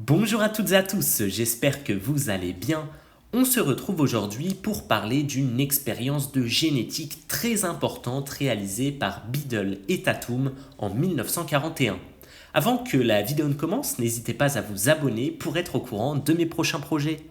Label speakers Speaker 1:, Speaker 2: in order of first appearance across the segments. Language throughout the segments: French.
Speaker 1: Bonjour à toutes et à tous, j'espère que vous allez bien. On se retrouve aujourd'hui pour parler d'une expérience de génétique très importante réalisée par Biddle et Tatum en 1941. Avant que la vidéo ne commence, n'hésitez pas à vous abonner pour être au courant de mes prochains projets.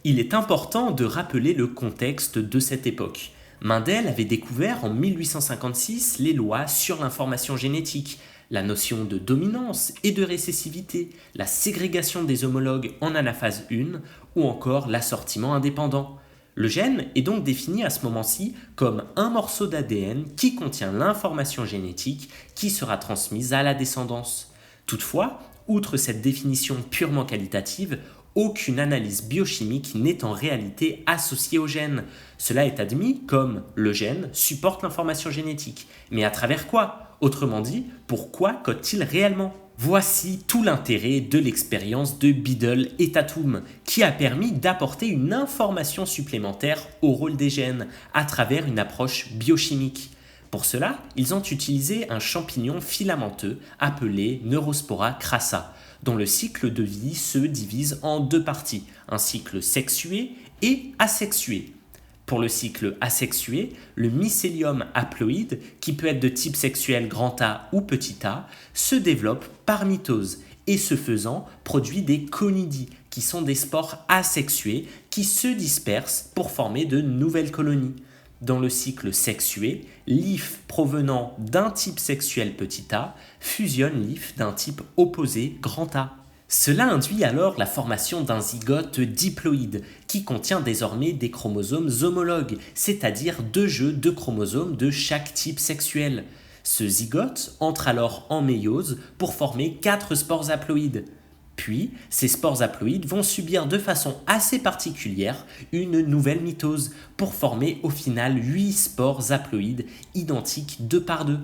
Speaker 1: Il est important de rappeler le contexte de cette époque. Mendel avait découvert en 1856 les lois sur l'information génétique, la notion de dominance et de récessivité, la ségrégation des homologues en anaphase 1 ou encore l'assortiment indépendant. Le gène est donc défini à ce moment-ci comme un morceau d'ADN qui contient l'information génétique qui sera transmise à la descendance. Toutefois, outre cette définition purement qualitative, aucune analyse biochimique n'est en réalité associée au gène. Cela est admis comme le gène supporte l'information génétique. Mais à travers quoi ? Autrement dit, pourquoi code-t-il réellement ? Voici tout l'intérêt de l'expérience de Biddle et Tatum, qui a permis d'apporter une information supplémentaire au rôle des gènes à travers une approche biochimique. Pour cela, ils ont utilisé un champignon filamenteux appelé Neurospora crassa, dont le cycle de vie se divise en deux parties, un cycle sexué et asexué. Pour le cycle asexué, le mycélium haploïde, qui peut être de type sexuel grand A ou petit a, se développe par mitose et ce faisant produit des conidies, qui sont des spores asexués qui se dispersent pour former de nouvelles colonies. Dans le cycle sexué, l'hyphe provenant d'un type sexuel petit a fusionne l'hyphe d'un type opposé grand A. Cela induit alors la formation d'un zygote diploïde qui contient désormais des chromosomes homologues, c'est-à-dire deux jeux de chromosomes de chaque type sexuel. Ce zygote entre alors en méiose pour former 4 spores haploïdes. Puis, ces spores haploïdes vont subir de façon assez particulière une nouvelle mitose pour former au final 8 spores haploïdes identiques 2 par 2.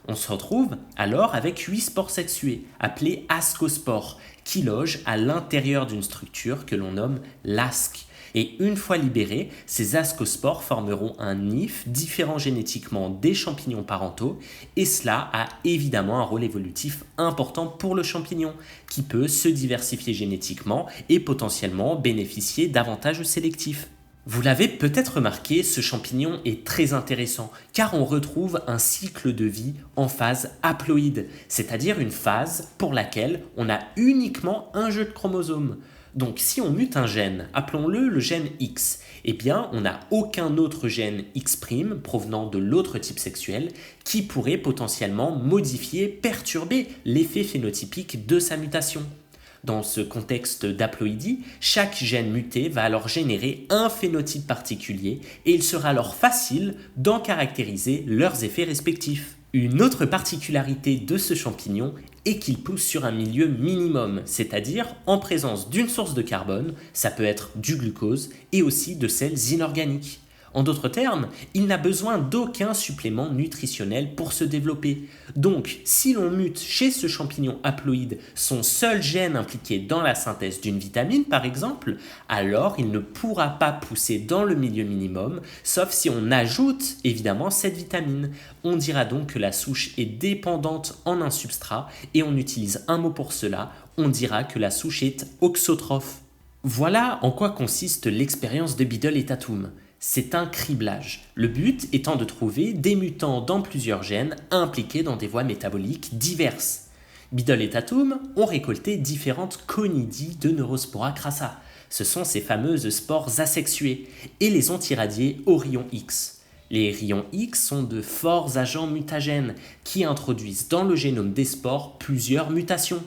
Speaker 1: On se retrouve alors avec 8 spores sexués, appelés ascospores, qui logent à l'intérieur d'une structure que l'on nomme l'asque. Et une fois libérés, ces ascospores formeront un nif différent génétiquement des champignons parentaux, et cela a évidemment un rôle évolutif important pour le champignon, qui peut se diversifier génétiquement et potentiellement bénéficier d'avantages sélectifs. Vous l'avez peut-être remarqué, ce champignon est très intéressant car on retrouve un cycle de vie en phase haploïde, c'est-à-dire une phase pour laquelle on a uniquement un jeu de chromosomes. Donc si on mute un gène, appelons-le le gène X, eh bien on n'a aucun autre gène X' provenant de l'autre type sexuel qui pourrait potentiellement modifier, perturber l'effet phénotypique de sa mutation. Dans ce contexte d'haploïdie, chaque gène muté va alors générer un phénotype particulier et il sera alors facile d'en caractériser leurs effets respectifs. Une autre particularité de ce champignon est qu'il pousse sur un milieu minimum, c'est-à-dire en présence d'une source de carbone, ça peut être du glucose, et aussi de sels inorganiques. En d'autres termes, il n'a besoin d'aucun supplément nutritionnel pour se développer. Donc, si l'on mute chez ce champignon haploïde son seul gène impliqué dans la synthèse d'une vitamine, par exemple, alors il ne pourra pas pousser dans le milieu minimum, sauf si on ajoute évidemment cette vitamine. On dira donc que la souche est dépendante en un substrat et on utilise un mot pour cela, on dira que la souche est auxotrophe. Voilà en quoi consiste l'expérience de Biddle et Tatum. C'est un criblage, le but étant de trouver des mutants dans plusieurs gènes impliqués dans des voies métaboliques diverses. Biddle et Tatum ont récolté différentes conidies de Neurospora crassa, ce sont ces fameuses spores asexuées, et les ont irradiées aux rayons X. Les rayons X sont de forts agents mutagènes qui introduisent dans le génome des spores plusieurs mutations.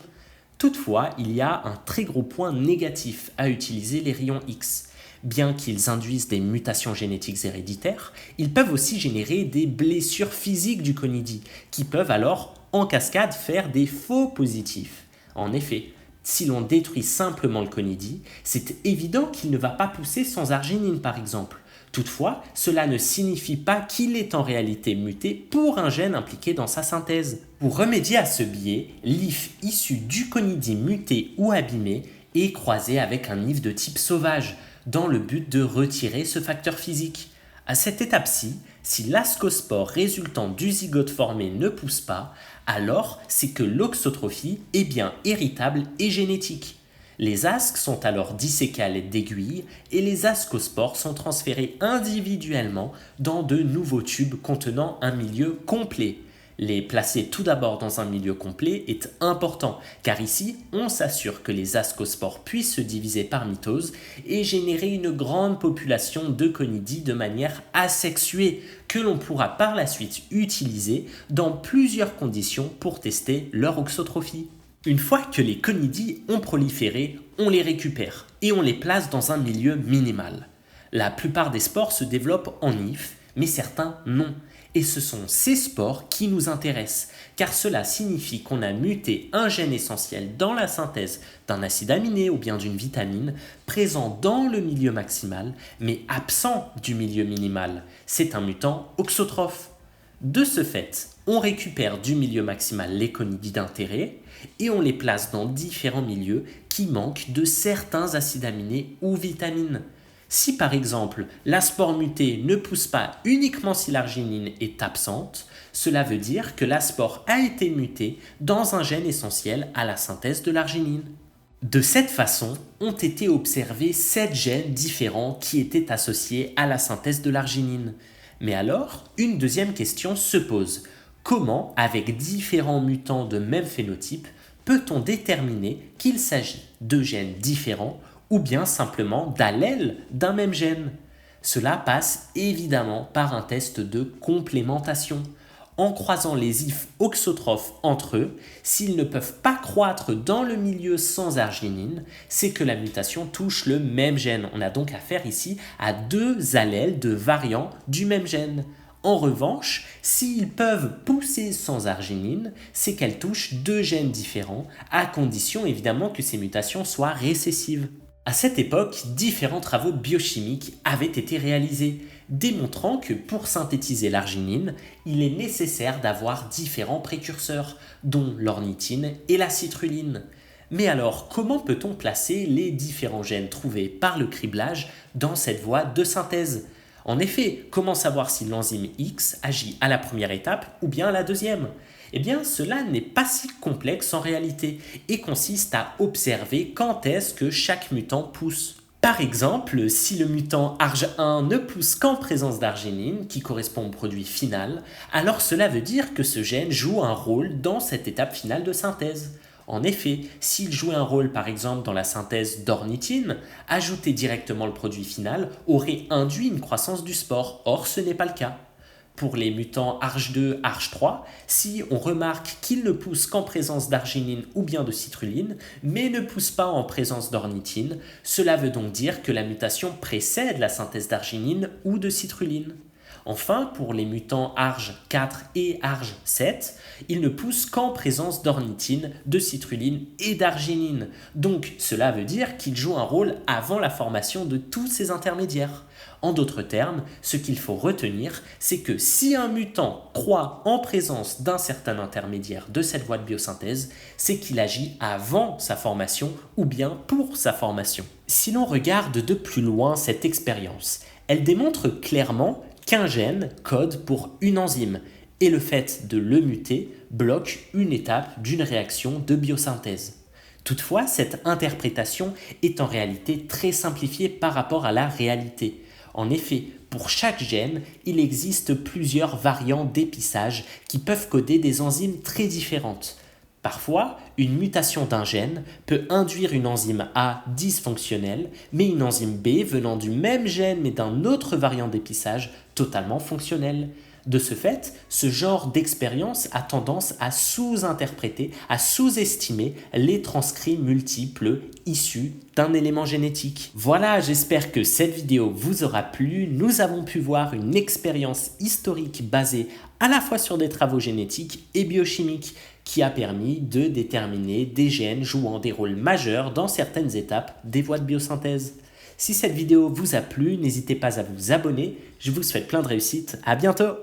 Speaker 1: Toutefois, il y a un très gros point négatif à utiliser les rayons X. Bien qu'ils induisent des mutations génétiques héréditaires, ils peuvent aussi générer des blessures physiques du conidie, qui peuvent alors, en cascade, faire des faux positifs. En effet, si l'on détruit simplement le conidie, c'est évident qu'il ne va pas pousser sans arginine par exemple. Toutefois, cela ne signifie pas qu'il est en réalité muté pour un gène impliqué dans sa synthèse. Pour remédier à ce biais, l'hyphe issu du conidie muté ou abîmé est croisé avec un hyphe de type sauvage, dans le but de retirer ce facteur physique. À cette étape-ci, si l'ascospore résultant du zygote formé ne pousse pas, alors c'est que l'auxotrophie est bien héritable et génétique. Les asques sont alors disséqués à l'aide d'aiguilles et les ascospores sont transférés individuellement dans de nouveaux tubes contenant un milieu complet. Les placer tout d'abord dans un milieu complet est important car ici on s'assure que les ascospores puissent se diviser par mitose et générer une grande population de conidies de manière asexuée que l'on pourra par la suite utiliser dans plusieurs conditions pour tester leur auxotrophie. Une fois que les conidies ont proliféré, on les récupère et on les place dans un milieu minimal. La plupart des spores se développent en hyphe, mais certains non. Et ce sont ces spores qui nous intéressent, car cela signifie qu'on a muté un gène essentiel dans la synthèse d'un acide aminé ou bien d'une vitamine, présent dans le milieu maximal, mais absent du milieu minimal. C'est un mutant auxotrophe. De ce fait, on récupère du milieu maximal les conidies d'intérêt et on les place dans différents milieux qui manquent de certains acides aminés ou vitamines. Si par exemple la spore mutée ne pousse pas uniquement si l'arginine est absente, cela veut dire que la spore a été mutée dans un gène essentiel à la synthèse de l'arginine. De cette façon, ont été observés 7 gènes différents qui étaient associés à la synthèse de l'arginine. Mais alors, une deuxième question se pose. Comment, avec différents mutants de même phénotype, peut-on déterminer qu'il s'agit de gènes différents ou bien simplement d'allèles d'un même gène? Cela passe évidemment par un test de complémentation. En croisant les ifs auxotrophes entre eux, s'ils ne peuvent pas croître dans le milieu sans arginine, c'est que la mutation touche le même gène. On a donc affaire ici à 2 allèles de variants du même gène. En revanche, s'ils peuvent pousser sans arginine, c'est qu'elles touchent 2 gènes différents, à condition évidemment que ces mutations soient récessives. À cette époque, différents travaux biochimiques avaient été réalisés, démontrant que pour synthétiser l'arginine, il est nécessaire d'avoir différents précurseurs, dont l'ornithine et la citruline. Mais alors, comment peut-on placer les différents gènes trouvés par le criblage dans cette voie de synthèse? En effet, comment savoir si l'enzyme X agit à la première étape ou bien à la deuxième? Eh bien, cela n'est pas si complexe en réalité et consiste à observer quand est-ce que chaque mutant pousse. Par exemple, si le mutant ARG1 ne pousse qu'en présence d'arginine, qui correspond au produit final, alors cela veut dire que ce gène joue un rôle dans cette étape finale de synthèse. En effet, s'il jouait un rôle par exemple dans la synthèse d'ornithine, ajouter directement le produit final aurait induit une croissance du spore, or ce n'est pas le cas. Pour les mutants ARG2, ARG3, si on remarque qu'ils ne poussent qu'en présence d'arginine ou bien de citruline, mais ne poussent pas en présence d'ornithine, cela veut donc dire que la mutation précède la synthèse d'arginine ou de citruline. Enfin, pour les mutants ARG4 et ARG7, ils ne poussent qu'en présence d'ornithine, de citruline et d'arginine. Donc, cela veut dire qu'ils jouent un rôle avant la formation de tous ces intermédiaires. En d'autres termes, ce qu'il faut retenir, c'est que si un mutant croît en présence d'un certain intermédiaire de cette voie de biosynthèse, c'est qu'il agit avant sa formation ou bien pour sa formation. Si l'on regarde de plus loin cette expérience, elle démontre clairement qu'un gène code pour une enzyme et le fait de le muter bloque une étape d'une réaction de biosynthèse. Toutefois, cette interprétation est en réalité très simplifiée par rapport à la réalité. En effet, pour chaque gène, il existe plusieurs variants d'épissage qui peuvent coder des enzymes très différentes. Parfois, une mutation d'un gène peut induire une enzyme A dysfonctionnelle, mais une enzyme B venant du même gène mais d'un autre variant d'épissage totalement fonctionnel. De ce fait, ce genre d'expérience a tendance à sous-interpréter, à sous-estimer les transcrits multiples issus d'un élément génétique. Voilà, j'espère que cette vidéo vous aura plu. Nous avons pu voir une expérience historique basée à la fois sur des travaux génétiques et biochimiques qui a permis de déterminer des gènes jouant des rôles majeurs dans certaines étapes des voies de biosynthèse. Si cette vidéo vous a plu, n'hésitez pas à vous abonner. Je vous souhaite plein de réussite. À bientôt!